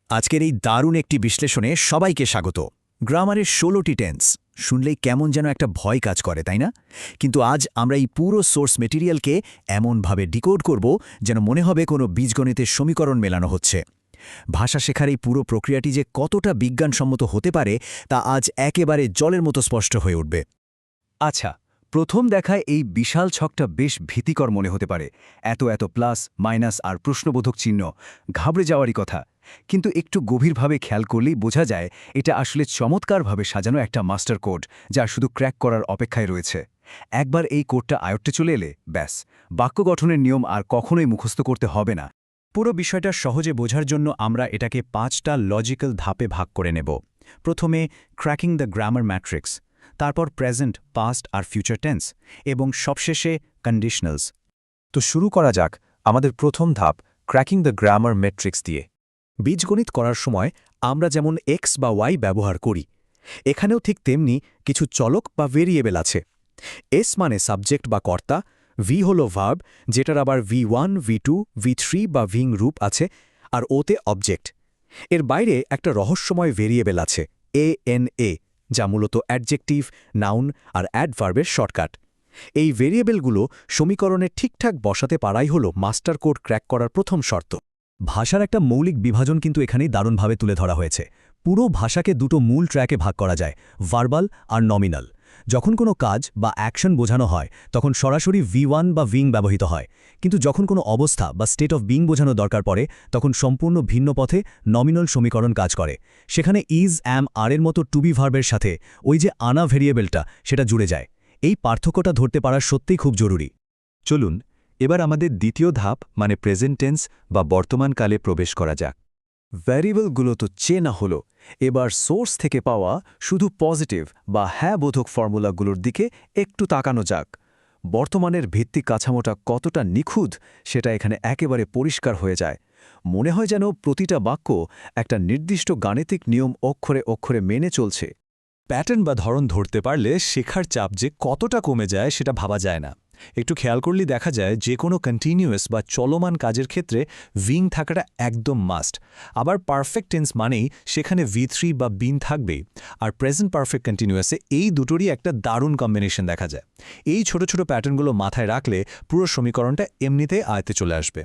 আজকের এই দারুণ একটি বিশ্লেষণে সবাইকে স্বাগত। গ্রামারের ১৬টি টেন্স শুনলেই কেমন যেন একটা ভয় কাজ করে, তাই না? কিন্তু আজ আমরা এই পুরো সোর্স মেটেরিয়ালকে এমনভাবে ডিকোড করব যেন মনে হবে কোনো বীজগণিতের সমীকরণ মেলানো হচ্ছে। ভাষা শেখার এই পুরো প্রক্রিয়াটি যে কতটা বিজ্ঞানসম্মত হতে পারে তা আজ একেবারে জলের মতো স্পষ্ট হয়ে উঠবে। আচ্ছা, প্রথম দেখায় এই বিশাল ছকটা বেশ ভীতিকর মনে হতে পারে। এত এত প্লাস মাইনাস আর প্রশ্নবোধক চিহ্ন, ঘাবড়ে যাওয়ারই কথা। কিন্তু একটু গভীরভাবে খেয়াল করলেই বোঝা যায় এটা আসলে চমৎকারভাবে সাজানো একটা মাস্টার কোড, যা শুধু ক্র্যাক করার অপেক্ষায় রয়েছে। একবার এই কোডটা আয়ত্তে চলে এলে ব্যাস, বাক্য গঠনের নিয়ম আর কখনোই মুখস্থ করতে হবে না। পুরো বিষয়টা সহজে বোঝার জন্য আমরা এটাকে ৫টা লজিক্যাল ধাপে ভাগ করে নেব। প্রথমে ক্র্যাকিং দ্য গ্রামার ম্যাট্রিক্স, তারপর প্রেজেন্ট, পাস্ট আর ফিউচার টেন্স, এবং সবশেষে কন্ডিশনালস। তো শুরু করা যাক আমাদের প্রথম ধাপ, ক্র্যাকিং দ্য গ্রামার ম্যাট্রিক্স দিয়ে। বীজগণিত করার সময় আমরা যেমন এক্স বা ওয়াই ব্যবহার করি, এখানেও ঠিক তেমনি কিছু চলক বা ভেরিয়েবল আছে। এস মানে সাবজেক্ট বা কর্তা, ভি হল ভার্ব, যেটার আবার V1, V2, V3 বা ভিং রূপ আছে, আর ওতে অবজেক্ট। এর বাইরে একটা রহস্যময় ভেরিয়েবল আছে, এএনএ, যা মূলত অ্যাডজেক্টিভ, নাউন আর অ্যাডভার্বের শর্টকাট। এই ভেরিয়েবলগুলো সমীকরণে ঠিকঠাক বসাতে পারাই হল মাস্টার কোড ক্র্যাক করার প্রথম শর্ত। ভাষার একটা মৌলিক বিভাজন কিন্তু এখানেই দারুণভাবে তুলে ধরা হয়েছে। পুরো ভাষাকে দুটো মূল ট্র্যাকে ভাগ করা যায়, ভার্বাল আর নমিনাল। যখন কোনো কাজ বা অ্যাকশন বোঝানো হয় তখন সরাসরি V1 বা ভিং ব্যবহৃত হয়, কিন্তু যখন কোনো অবস্থা বা স্টেট অফ বিং বোঝানো দরকার পড়ে তখন সম্পূর্ণ ভিন্ন পথে নমিনাল সমীকরণ কাজ করে। সেখানে ইজ, অ্যাম, আরের মতো টু বি ভার্বের সাথে ওই যে আনা ভেরিয়েবলটা সেটা জুড়ে যায়। এই পার্থক্যটা ধরতে পারা সত্যিই খুব জরুরি। চলুন এবার আমাদের দ্বিতীয় ধাপ মানে প্রেজেন্ট টেন্স বা বর্তমানকালে প্রবেশ করা যাক। ভ্যারিয়েবলগুলো তো চেনা হলো, এবার সোর্স থেকে পাওয়া শুধু পজিটিভ বা হ্যাঁ বোধক ফর্মুলাগুলোর দিকে একটু তাকানো যাক। বর্তমানের ভিত্তিক কাঠামোটা কতটা নিখুঁত সেটা এখানে একেবারে পরিষ্কার হয়ে যায়। মনে হয় যেন প্রতিটা বাক্য একটা নির্দিষ্ট গাণিতিক নিয়ম অক্ষরে অক্ষরে মেনে চলছে। প্যাটার্ন বা ধরন ধরতে পারলে শেখার চাপ যে কতটা কমে যায় সেটা ভাবা যায় না। একটু খেয়াল করলেই দেখা যায় যে কোনো কন্টিনিউয়াস বা চলমান কাজের ক্ষেত্রে ভিং থাকাটা একদম মাস্ট। আবার পারফেক্ট টেন্স মানেই সেখানে V3 বা বিন থাকবেই। আর প্রেজেন্ট পারফেক্ট কন্টিনিউয়াসে এই দুটোরই একটা দারুণ কম্বিনেশন দেখা যায়। এই ছোট ছোট প্যাটার্নগুলো মাথায় রাখলে পুরো সমীকরণটা এমনিতেই আয়ত্তে চলে আসবে।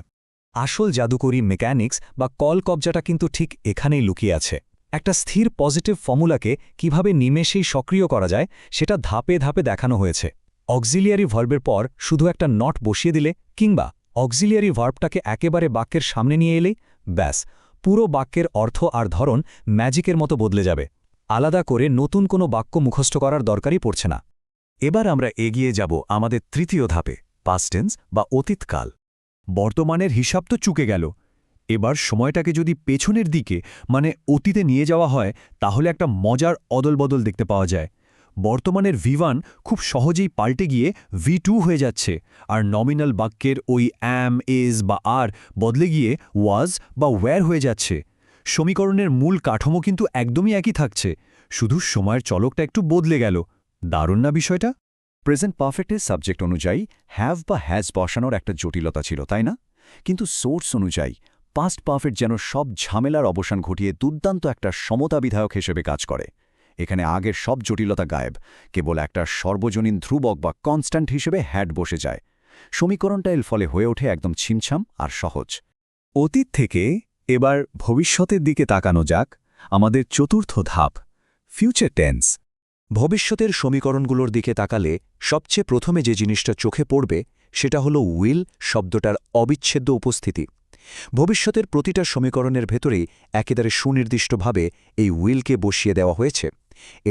আসল জাদুকরী মেকানিক্স বা কল কবজাটা কিন্তু ঠিক এখানেই লুকিয়ে আছে। একটা স্থির পজিটিভ ফর্মুলাকে কিভাবে নিমেষেই সক্রিয় করা যায় সেটা ধাপে ধাপে দেখানো হয়েছে। অক্সিলিয়ারি ভার্বের পর শুধু একটা নট বসিয়ে দিলে কিংবা অক্সিলিয়ারি ভার্বটাকে একেবারে বাক্যের সামনে নিয়ে এলেই ব্যাস, পুরো বাক্যের অর্থ আর ধরন ম্যাজিকের মতো বদলে যাবে। আলাদা করে নতুন কোনো বাক্য মুখস্থ করার দরকারই পড়ছে না। এবার আমরা এগিয়ে যাব আমাদের তৃতীয় ধাপে, পাস্ট টেন্স বা অতীতকাল। বর্তমানের হিসাব তো চুকে গেল, এবার সময়টাকে যদি পেছনের দিকে মানে অতীতে নিয়ে যাওয়া হয় তাহলে একটা মজার অদলবদল দেখতে পাওয়া যায়। বর্তমানের V1 খুব সহজেই পাল্টে গিয়ে V2 হয়ে যাচ্ছে, আর নমিনাল বাক্যের ওই অ্যাম, ইজ বা আর বদলে গিয়ে ওয়াজ বা ওয়্যার হয়ে যাচ্ছে। সমীকরণের মূল কাঠামো কিন্তু একদমই একই থাকছে, শুধু সময়ের চলকটা একটু বদলে গেল। দারুণ না বিষয়টা? প্রেজেন্ট পারফেক্টের সাবজেক্ট অনুযায়ী হ্যাভ বা হ্যাজ বসানোর একটা জটিলতা ছিল, তাই না? কিন্তু সোর্স অনুযায়ী পাস্ট পারফেক্ট যেন সব ঝামেলার অবসান ঘটিয়ে দুর্দান্ত একটা সমতা বিধায়ক হিসেবে কাজ করে। এখানে আগের সব জটিলতা গায়েব, কেবল একটা সর্বজনীন ধ্রুবক বা কনস্ট্যান্ট হিসেবে হ্যাড বসে যায়। সমীকরণটা এর ফলে হয়ে ওঠে একদম ছিমছাম আর সহজ। অতীত থেকে এবার ভবিষ্যতের দিকে তাকানো যাক, আমাদের চতুর্থ ধাপ, ফিউচার টেন্স। ভবিষ্যতের সমীকরণগুলোর দিকে তাকালে সবচেয়ে প্রথমে যে জিনিসটা চোখে পড়বে সেটা হলো উইল শব্দটার অবিচ্ছেদ্য উপস্থিতি। ভবিষ্যতের প্রতিটা সমীকরণের ভেতরেই একেবারে সুনির্দিষ্টভাবে এই উইলকে বসিয়ে দেওয়া হয়েছে।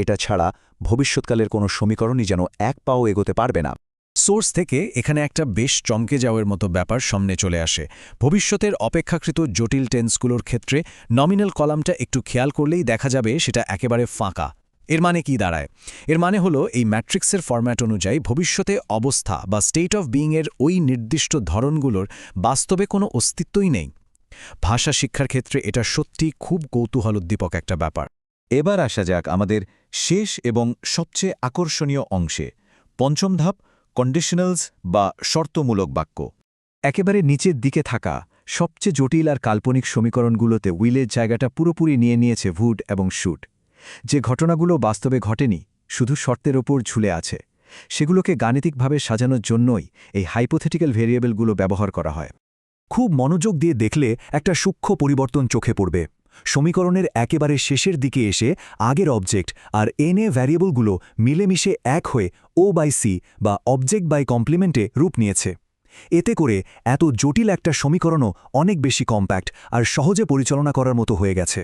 এটা ছাড়া ভবিষ্যৎকালের কোনো সমীকরণই যেন এক পাও এগোতে পারবে না। সোর্স থেকে এখানে একটা বেশ চমকে যাওয়ার মতো ব্যাপার সামনে চলে আসে। ভবিষ্যতের অপেক্ষাকৃত জটিল টেন্সগুলোর ক্ষেত্রে নমিনাল কলামটা একটু খেয়াল করলেই দেখা যাবে সেটা একেবারে ফাঁকা। এর মানে কি দাঁড়ায়? এর মানে হলো এই ম্যাট্রিক্সের ফরম্যাট অনুযায়ী ভবিষ্যতে অবস্থা বা স্টেট অফ বিইংয়ের ওই নির্দিষ্ট ধরনগুলোর বাস্তবে কোনো অস্তিত্বই নেই। ভাষা শিক্ষার ক্ষেত্রে এটা সত্যি খুব কৌতূহলোদ্দীপক একটা ব্যাপার। এবার আসা যাক আমাদের শেষ এবং সবচেয়ে আকর্ষণীয় অংশে, পঞ্চম ধাপ, কন্ডিশনালস বা শর্তমূলক বাক্য। একেবারে নিচের দিকে থাকা সবচেয়ে জটিল আর কাল্পনিক সমীকরণগুলোতে উইলের জায়গাটা পুরোপুরি নিয়ে নিয়েছে ভুড এবং শুট। যে ঘটনাগুলো বাস্তবে ঘটেনি, শুধু শর্তের ওপর ঝুলে আছে, সেগুলোকে গাণিতিকভাবে সাজানোর জন্যই এই হাইপোথেটিক্যাল ভেরিয়েবলগুলো ব্যবহার করা হয়। খুব মনোযোগ দিয়ে দেখলে একটা সূক্ষ্ম পরিবর্তন চোখে পড়বে। সমীকরণের একেবারে শেষের দিকে এসে আগের অবজেক্ট আর এনএ ভ্যারিয়েবলগুলো মিলেমিশে এক হয়ে O/C বা অবজেক্ট বাই কমপ্লিমেন্টে রূপ নিয়েছে। এতে করে এত জটিল একটা সমীকরণও অনেক বেশি কম্প্যাক্ট আর সহজে পরিচালনা করার মতো হয়ে গেছে।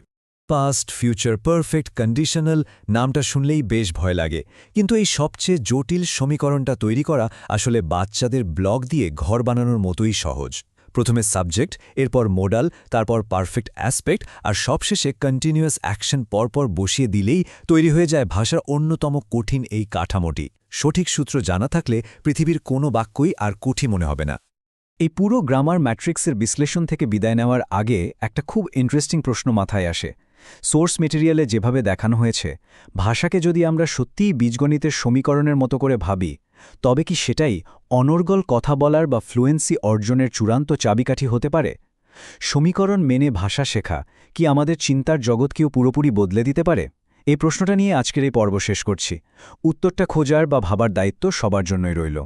পাস্ট ফিউচার পারফেক্ট কন্ডিশনাল নামটা শুনলেই বেশ ভয় লাগে, কিন্তু এই সবচেয়ে জটিল সমীকরণটা তৈরি করা আসলে বাচ্চাদের ব্লক দিয়ে ঘর বানানোর মতোই সহজ। প্রথমে সাবজেক্ট, এরপর মোডাল, তারপর পারফেক্ট অ্যাসপেক্ট আর সবশেষে কন্টিনিউয়াস অ্যাকশন পরপর বসিয়ে দিলেই তৈরি হয়ে যায় ভাষার অন্যতম কঠিন এই কাঠামোটি। সঠিক সূত্র জানা থাকলে পৃথিবীর কোনো বাক্যই আর কঠিন মনে হবে না। এই পুরো গ্রামার ম্যাট্রিক্সের বিশ্লেষণ থেকে বিদায় নেওয়ার আগে একটা খুব ইন্টারেস্টিং প্রশ্ন মাথায় আসে। সোর্স মেটেরিয়ালে যেভাবে দেখানো হয়েছে, ভাষাকে যদি আমরা সত্যিই বীজগণিতের সমীকরণের মতো করে ভাবি, তবে কি সেটাই অনর্গল কথা বলার বা ফ্লুয়েন্সি অর্জনের চূড়ান্ত চাবিকাঠি হতে পারে? সমীকরণ মেনে ভাষা শেখা কি আমাদের চিন্তার জগৎকেও পুরোপুরি বদলে দিতে পারে? এই প্রশ্নটা নিয়ে আজকের এই পর্ব শেষ করছি। উত্তরটা খোঁজার বা ভাবার দায়িত্ব সবার জন্যই রইল।